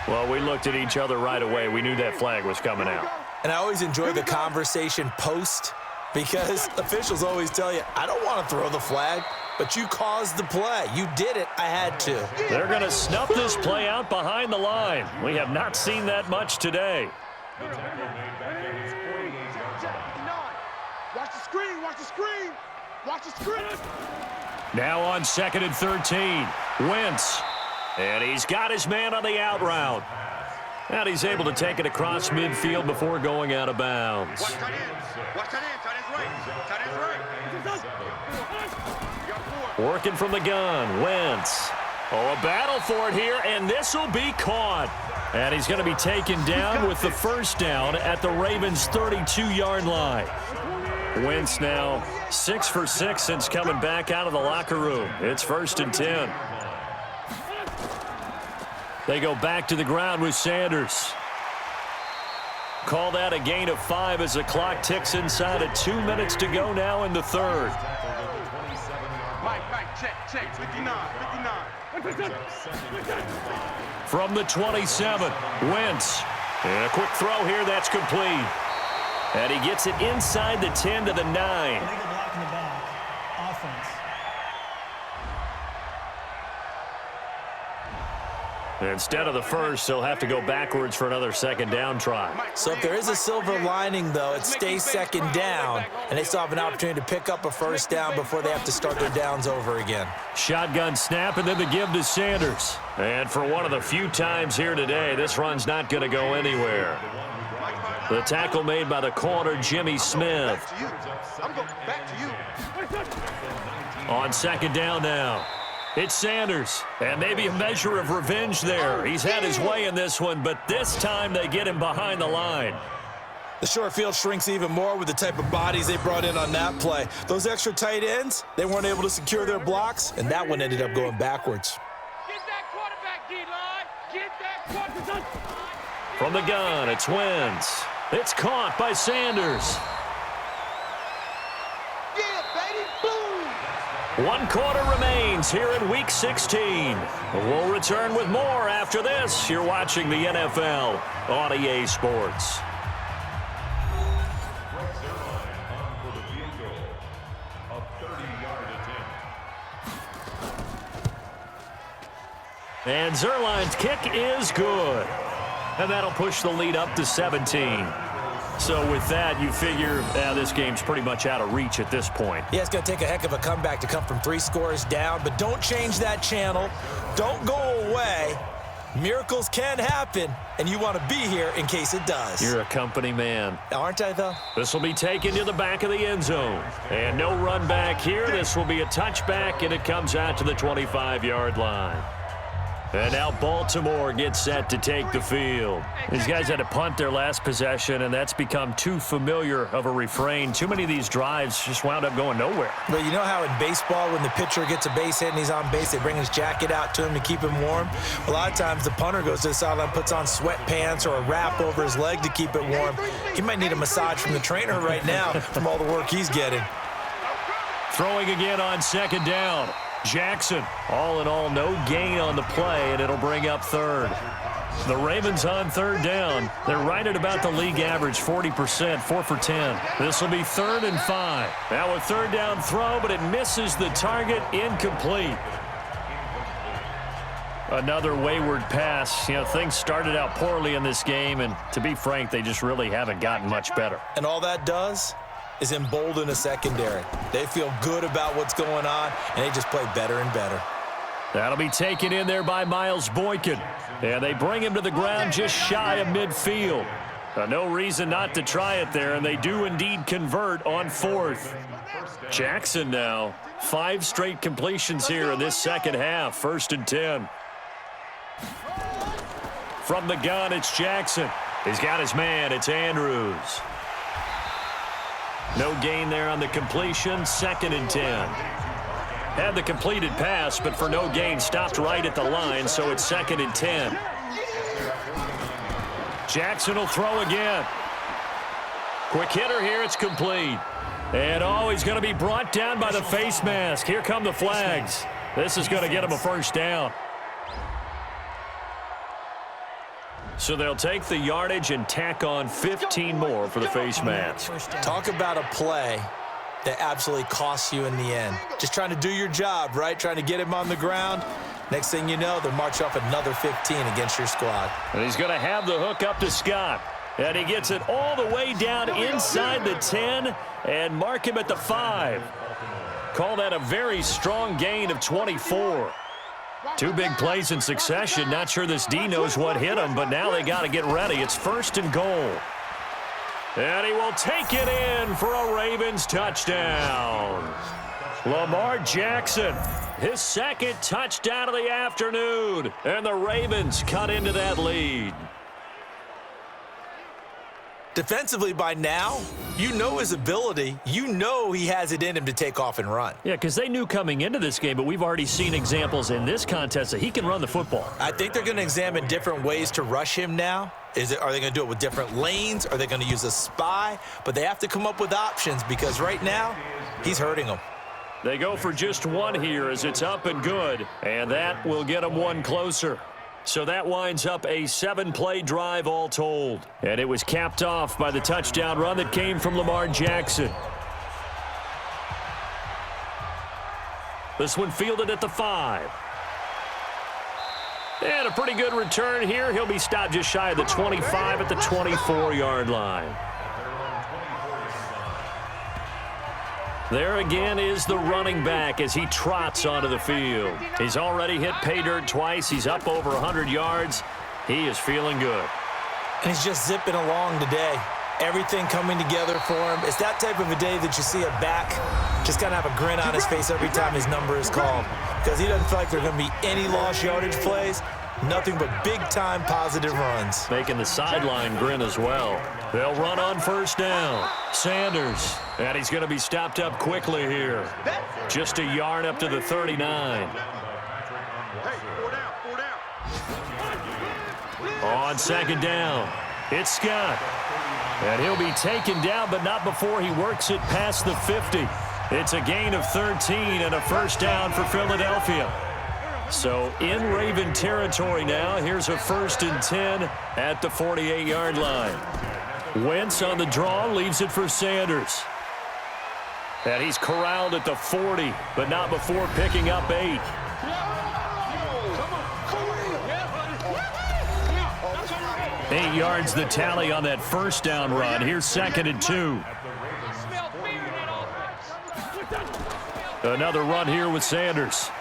Well, we looked at each other right away. We knew that flag was coming out. And I always enjoy the conversation post, because officials always tell you, I don't want to throw the flag, but you caused the play. You did it. I had to. They're going to snuff this play out behind the line. We have not seen that much today. Watch the screen. Watch the screen. Watch the screen. Now on 2nd and 13. Wentz. And he's got his man on the out route. And he's able to take it across midfield before going out of bounds. Watch tight ends. Watch tight ends. Tight ends right. Tight ends right. You got 4. Working from the gun. Wentz. Oh, a battle for it here, and this will be caught. And he's going to be taken down with the first down at the Ravens' 32-yard line. Wentz now 6 for 6 since coming back out of the locker room. It's 1st and 10. They go back to the ground with Sanders. Call that a gain of 5 as the clock ticks inside of 2 minutes to go now in the third. Mike, check. 59. From the 27, Wentz. And a quick throw here, that's complete. And he gets it inside the 10 to the 9. Illegal block in the back. Offense. Instead of the first, they'll have to go backwards for another second down try. So if there is a silver lining, though, it stays second down, and they still have an opportunity to pick up a first down before they have to start their downs over again. Shotgun snap, and then the give to Sanders. And for one of the few times here today, this run's not going to go anywhere. The tackle made by the corner, Jimmy Smith. I'm going back to you. On second down now. It's Sanders, and maybe a measure of revenge there. He's had his way in this one, but this time they get him behind the line. The short field shrinks even more with the type of bodies they brought in on that play. Those extra tight ends, they weren't able to secure their blocks, and that one ended up going backwards. Get that quarterback, D-line. Get that quarterback. From the gun, it's Wentz. It's caught by Sanders. Yeah, baby, boom. 1 quarter remains here in Week 16. We'll return with more after this. You're watching the NFL on EA Sports. And Zerline's kick is good. And that'll push the lead up to 17. So with that, you figure this game's pretty much out of reach at this point. Yeah, it's going to take a heck of a comeback to come from 3 scores down, but don't change that channel. Don't go away. Miracles can happen, and you want to be here in case it does. You're a company man. Aren't I, though? This will be taken to the back of the end zone. And no run back here. This will be a touchback, and it comes out to the 25-yard line. And now Baltimore gets set to take the field. These guys had to punt their last possession, and that's become too familiar of a refrain. Too many of these drives just wound up going nowhere. But you know how in baseball, when the pitcher gets a base hit and he's on base, they bring his jacket out to him to keep him warm? A lot of times the punter goes to the sideline, puts on sweatpants or a wrap over his leg to keep it warm. He might need a massage from the trainer right now from all the work he's getting. Throwing again on second down. Jackson, all in all, no gain on the play, and it'll bring up third. The Ravens on third down. They're right at about the league average, 40%, 4 for 10. This will be 3rd and 5. Now a third down throw, but it misses the target, incomplete. Another wayward pass. You know, things started out poorly in this game, and to be frank, they just really haven't gotten much better. And all that does is embolden a secondary. They feel good about what's going on, and they just play better and better. That'll be taken in there by Miles Boykin. And they bring him to the ground just shy of midfield. No reason not to try it there, and they do indeed convert on 4th. Jackson now, 5 straight completions here in this second half, 1st and 10. From the gun, it's Jackson. He's got his man, it's Andrews. No gain there on the completion, 2nd and 10. Had the completed pass, but for no gain, stopped right at the line, so it's 2nd and 10. Jackson will throw again. Quick hitter here, it's complete. And he's going to be brought down by the face mask. Here come the flags. This is going to get him a first down. So they'll take the yardage and tack on 15 more for the face mask. Talk about a play that absolutely costs you in the end. Just trying to do your job, right? Trying to get him on the ground. Next thing you know, they'll march off another 15 against your squad. And he's going to have the hook up to Scott. And he gets it all the way down inside the 10 and mark him at the 5. Call that a very strong gain of 24. Two big plays in succession. Not sure this D knows what hit him, but now they got to get ready. It's 1st and goal. And he will take it in for a Ravens touchdown. Lamar Jackson, his 2nd touchdown of the afternoon. And the Ravens cut into that lead. Defensively by now, you know his ability. You know he has it in him to take off and run. Yeah, because they knew coming into this game, but we've already seen examples in this contest that he can run the football. I think they're going to examine different ways to rush him now. Are they going to do it with different lanes? Are they going to use a spy? But they have to come up with options because right now, he's hurting them. They go for just one here as it's up and good, and that will get them one closer. So that winds up a 7-play drive all told. And it was capped off by the touchdown run that came from Lamar Jackson. This one fielded at the 5. And a pretty good return here. He'll be stopped just shy of the 25 at the 24-yard line. There again is the running back as he trots onto the field. He's already hit pay dirt twice. He's up over 100 yards. He is feeling good. And he's just zipping along today. Everything coming together for him. It's that type of a day that you see a back just kind of have a grin on his face every time his number is called. Because he doesn't feel like there are going to be any lost yardage plays. Nothing but big-time positive runs. Making the sideline grin as well. They'll run on 1st down. Sanders. And he's going to be stopped up quickly here. Just a yard up to the 39. On 2nd down, it's Scott. And he'll be taken down, but not before he works it past the 50. It's a gain of 13 and a 1st down for Philadelphia. So in Raven territory now. Here's a 1st and 10 at the 48-yard line. Wentz on the draw, leaves it for Sanders. And he's corralled at the 40, but not before picking up 8. Eight yards the tally on that 1st down run. Here's 2nd and 2. Another run here with Sanders.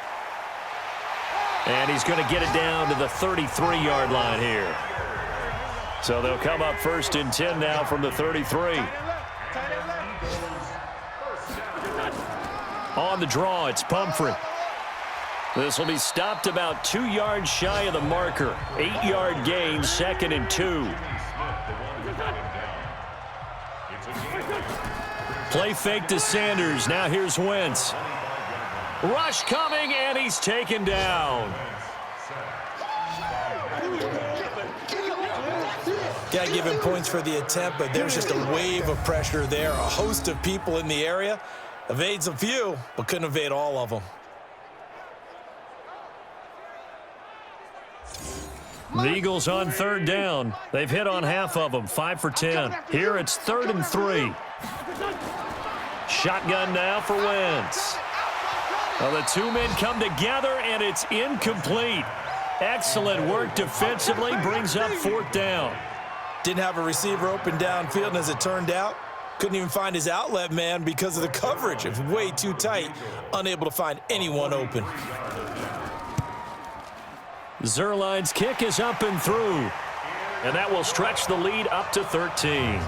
And he's going to get it down to the 33-yard line here. So they'll come up 1st and 10 now from the 33. On the draw, it's Pumphrey. This will be stopped about 2 yards shy of the marker. 8-yard gain, 2nd and 2. Play fake to Sanders. Now here's Wentz. Rush coming, and he's taken down. Got to give him points for the attempt, but there's just a wave of pressure there. A host of people in the area. Evades a few, but couldn't evade all of them. The Eagles on 3rd down. They've hit on half of them, 5 for 10. Here it's 3rd and 3. Shotgun now for Wentz. Well, the two men come together, and it's incomplete. Excellent work defensively, brings up 4th down. Didn't have a receiver open downfield, and as it turned out, couldn't even find his outlet man because of the coverage. It was way too tight, unable to find anyone open. Zerline's kick is up and through, and that will stretch the lead up to 13.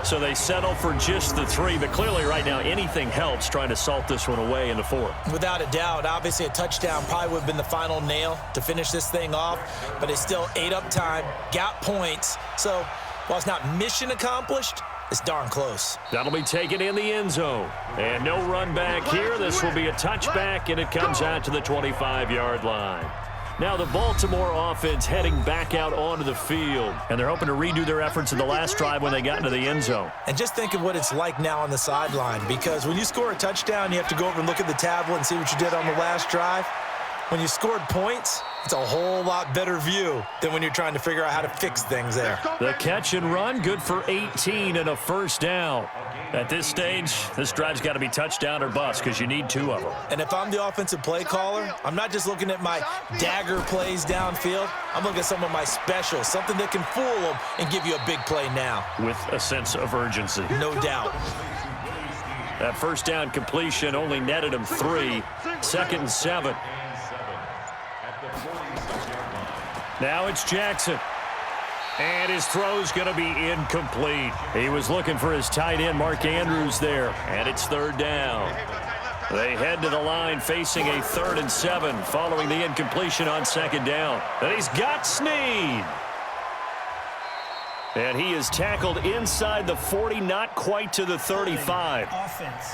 So they settle for just the 3, but clearly right now anything helps trying to salt this one away in the 4th. Without a doubt, obviously a touchdown probably would have been the final nail to finish this thing off, but it's still ate up time, got points. So while it's not mission accomplished, it's darn close. That'll be taken in the end zone. And no run back here. This will be a touchback, and it comes out to the 25-yard line. Now the Baltimore offense heading back out onto the field. And they're hoping to redo their efforts in the last drive when they got into the end zone. And just think of what it's like now on the sideline, because when you score a touchdown, you have to go over and look at the tablet and see what you did on the last drive. When you scored points, it's a whole lot better view than when you're trying to figure out how to fix things there. The catch and run, good for 18 and a 1st down. At this stage, this drive's got to be touchdown or bust because you need 2 of them. And if I'm the offensive play caller, I'm not just looking at my dagger plays downfield. I'm looking at some of my specials, something that can fool them and give you a big play now. With a sense of urgency. No doubt. That first down completion only netted him 3. 2nd and 7. Now it's Jackson. And his throw's going to be incomplete. He was looking for his tight end, Mark Andrews, there. And it's 3rd down. They head to the line facing a 3rd and 7 following the incompletion on 2nd down. And he's got Snead. And he is tackled inside the 40, not quite to the 35. Offense.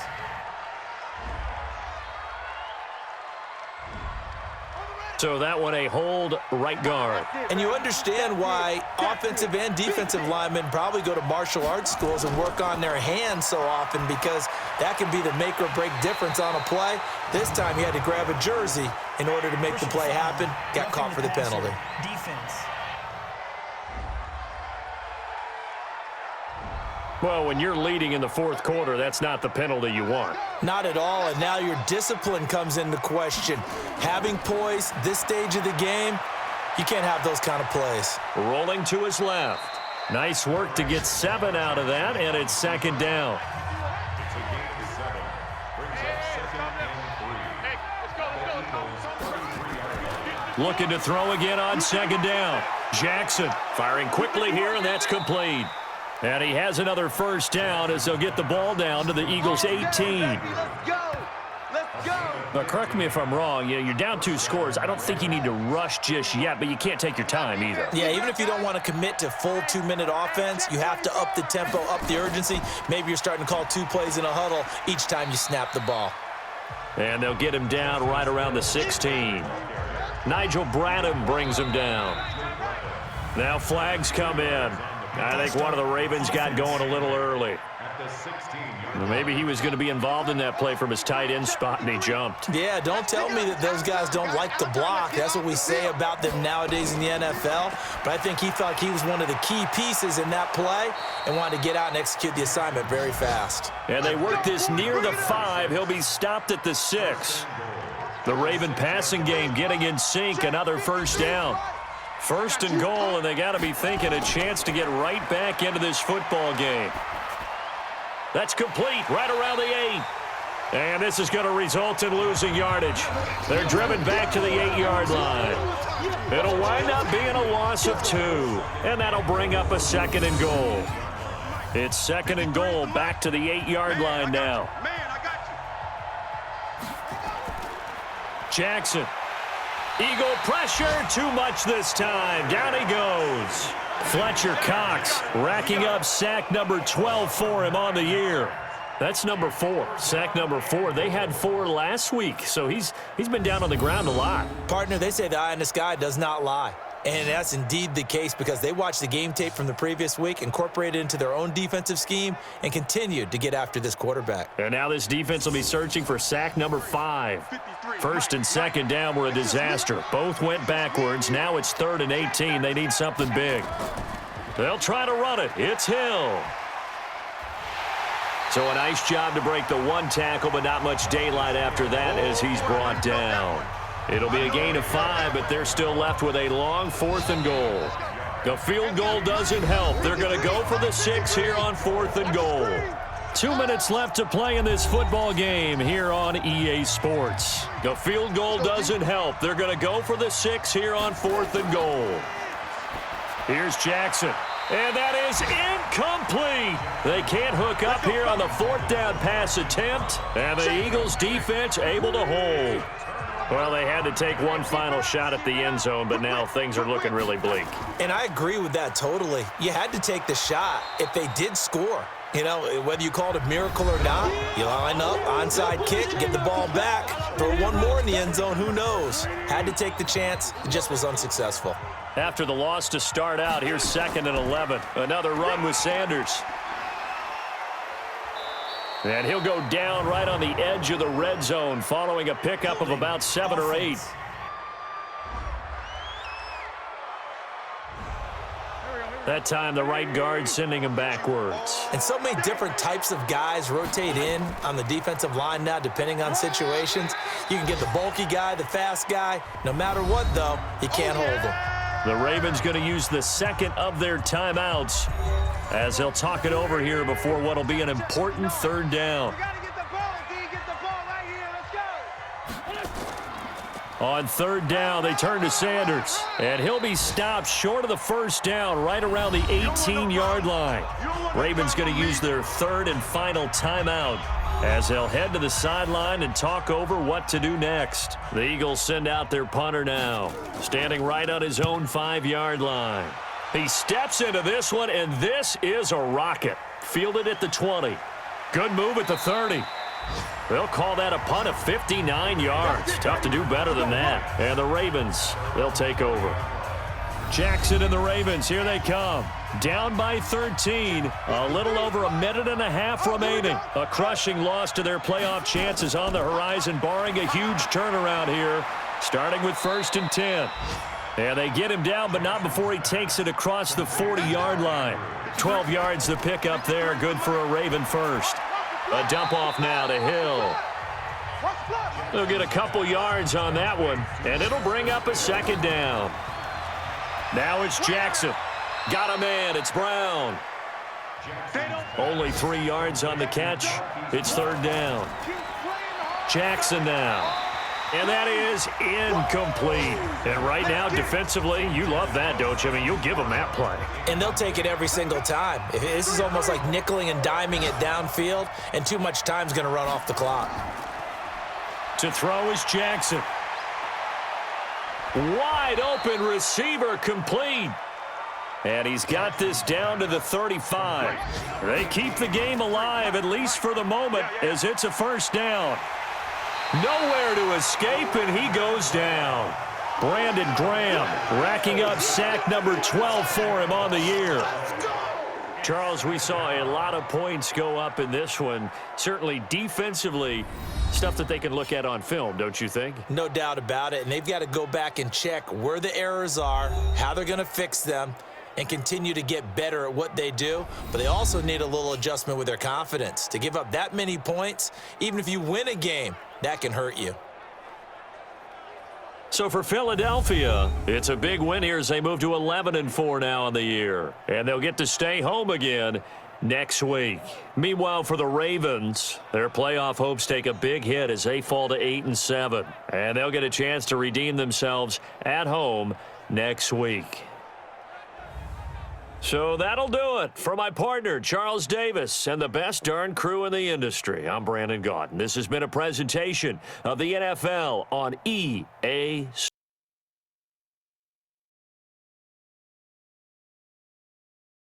So that one a hold, right guard. And you understand why offensive and defensive linemen probably go to martial arts schools and work on their hands so often, because that can be the make or break difference on a play. This time he had to grab a jersey in order to make the play happen. Got caught for the penalty. Defense. Well, when you're leading in the 4th quarter, that's not the penalty you want. Not at all, and now your discipline comes into question. Having poise this stage of the game, you can't have those kind of plays. Rolling to his left. Nice work to get 7 out of that, and it's 2nd down. Looking to throw again on 2nd down. Jackson firing quickly here, and that's complete. And he has another first down as they'll get the ball down to the Eagles' 18. Let's go. Let's go. Now, correct me if I'm wrong. You're down 2 scores. I don't think you need to rush just yet, but you can't take your time either. Yeah, even if you don't want to commit to full 2-minute offense, you have to up the tempo, up the urgency. Maybe you're starting to call 2 plays in a huddle each time you snap the ball. And they'll get him down right around the 16. Nigel Bradham brings him down. Now flags come in. I think one of the Ravens got going a little early. Maybe he was going to be involved in that play from his tight end spot, and he jumped. Yeah, don't tell me that those guys don't like to block. That's what we say about them nowadays in the NFL. But I think he thought he was one of the key pieces in that play and wanted to get out and execute the assignment very fast. And they work this near the 5. He'll be stopped at the 6. The Raven passing game getting in sync, another first down. 1st and goal, and they got to be thinking a chance to get right back into this football game. That's complete right around the 8. And this is going to result in losing yardage. They're driven back to the 8-yard line. It'll wind up being a loss of 2, and that'll bring up a 2nd and goal. It's 2nd and goal, back to the 8-yard line now. Jackson. Eagle pressure, too much this time. Down he goes. Fletcher Cox racking up sack number 12 for him on the year. That's number 4, sack number 4. They had 4 last week, so he's been down on the ground a lot. Partner, they say the eye in the sky does not lie. And that's indeed the case, because they watched the game tape from the previous week, incorporated it into their own defensive scheme, and continued to get after this quarterback. And now this defense will be searching for sack number 5. 1st and 2nd down were a disaster. Both went backwards. Now it's 3rd and 18. They need something big. They'll try to run it. It's Hill. So a nice job to break the 1 tackle, but not much daylight after that as he's brought down. It'll be a gain of 5, but they're still left with a long 4th and goal. The field goal doesn't help. They're going to go for the 6 here on 4th and goal. 2 minutes left to play in this football game here on EA Sports. The field goal doesn't help. They're going to go for the 6 here on 4th and goal. Here's Jackson. And that is incomplete. They can't hook up here on the 4th down pass attempt. And the Eagles defense able to hold. Well, they had to take one final shot at the end zone, but now things are looking really bleak. And I agree with that totally. You had to take the shot if they did score. You know, whether you call it a miracle or not, you line up, onside kick, get the ball back, throw one more in the end zone, who knows? Had to take the chance, it just was unsuccessful. After the loss to start out, here's 2nd and 11. Another run with Sanders. And he'll go down right on the edge of the red zone following a pickup of about 7 or 8. That time, the right guard sending him backwards. And so many different types of guys rotate in on the defensive line now, depending on situations. You can get the bulky guy, the fast guy. No matter what, though, you can't hold them. The Ravens going to use the 2nd of their timeouts as they'll talk it over here before what will be an important 3rd down. On third down, they turn to Sanders, and he'll be stopped short of the first down right around the 18-yard line. Ravens going to use their third and final timeout as they'll head to the sideline and talk over what to do next. The Eagles send out their punter now, standing right on his own 5-yard line. He steps into this one, and this is a rocket. Fielded at the 20. Good move at the 30. They'll call that a punt of 59 yards. Tough to do better than that. And the Ravens, they'll take over. Jackson and the Ravens, here they come. Down by 13, a little over a minute and a half remaining. A crushing loss to their playoff chances on the horizon, barring a huge turnaround here, starting with 1st and 10. And they get him down, but not before he takes it across the 40-yard line. 12 yards to pick up there, good for a Raven first. A dump off now to Hill. They'll get a couple yards on that one, and it'll bring up a 2nd down. Now it's Jackson. Got a man. It's Brown. Only 3 yards on the catch. It's 3rd down. Jackson now. And that is incomplete. And right now, defensively, you love that, don't you? I mean, you'll give them that play. And they'll take it every single time. This is almost like nickeling and diming it downfield, and too much time's going to run off the clock. To throw is Jackson. Wide open receiver complete. And he's got this down to the 35. They keep the game alive, at least for the moment, as it's a 1st down. Nowhere to escape, and he goes down. Brandon Graham racking up sack number 12 for him on the year. Charles, we saw a lot of points go up in this one. Certainly defensively, stuff that they can look at on film, don't you think? No doubt about it, and they've got to go back and check where the errors are, how they're going to fix them, and continue to get better at what they do. But they also need a little adjustment with their confidence. To give up that many points, even if you win a game, that can hurt you. So for Philadelphia, it's a big win here as they move to 11-4 now in the year. And they'll get to stay home again next week. Meanwhile, for the Ravens, their playoff hopes take a big hit as they fall to 8-7. And they'll get a chance to redeem themselves at home next week. So that'll do it for my partner, Charles Davis, and the best darn crew in the industry. I'm Brandon Gaudin. This has been a presentation of the NFL on EA Sports.